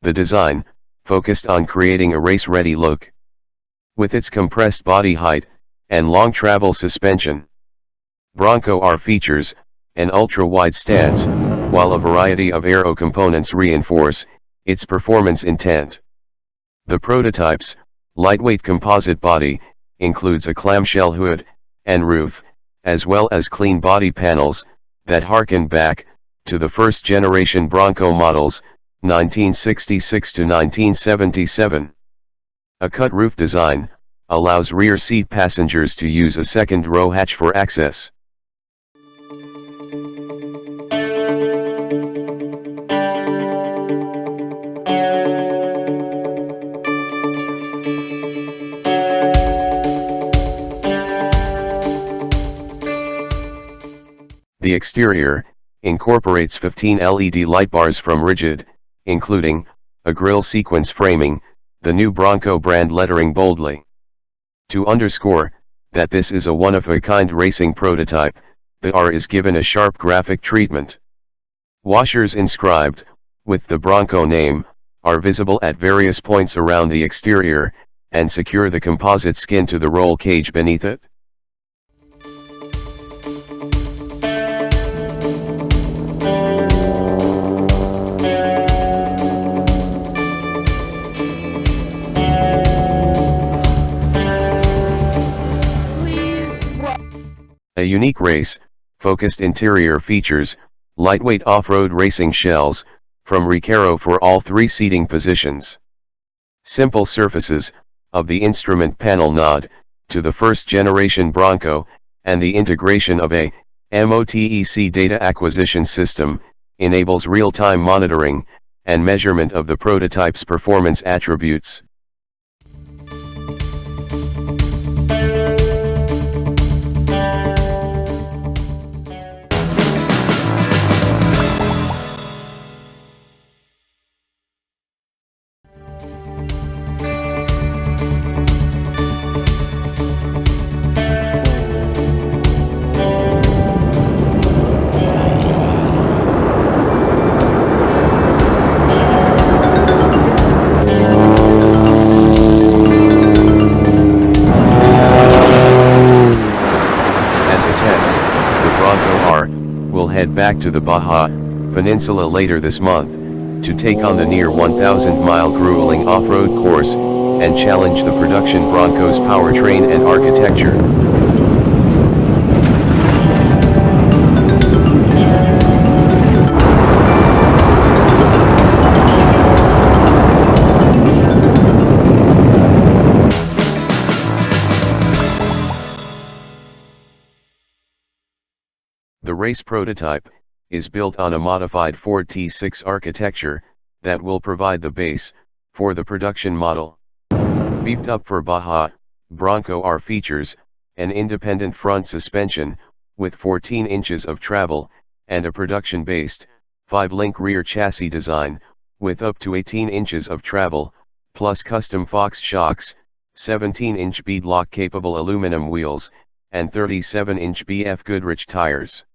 The design, focused on creating a race-ready look. With its compressed body height, and long travel suspension, Bronco R features an ultra-wide stance, while a variety of aero components reinforce its performance intent. The prototype's lightweight composite body includes a clamshell hood and roof, as well as clean body panels that harken back to the first-generation Bronco models, 1966 to 1977. A cut roof design allows rear seat passengers to use a second row hatch for access. The exterior incorporates 15 LED light bars from Rigid, including a grille sequence framing the new Bronco brand lettering boldly. To underscore that this is a one-of-a-kind racing prototype, the R is given a sharp graphic treatment. Washers inscribed with the Bronco name are visible at various points around the exterior and secure the composite skin to the roll cage beneath it. A unique race-focused interior features lightweight off-road racing shells from Recaro for all three seating positions. Simple surfaces of the instrument panel nod to the first-generation Bronco, and the integration of a MOTEC data acquisition system enables real-time monitoring and measurement of the prototype's performance attributes. Head back to the Baja Peninsula later this month to take on the near 1,000-mile grueling off-road course and challenge the production Bronco's powertrain and architecture. The race prototype is built on a modified Ford T6 architecture that will provide the base for the production model. Beefed up for Baja, Bronco R features an independent front suspension with 14 inches of travel and a production-based 5-link rear chassis design with up to 18 inches of travel, plus custom Fox shocks, 17-inch beadlock-capable aluminum wheels, and 37-inch BFGoodrich tires.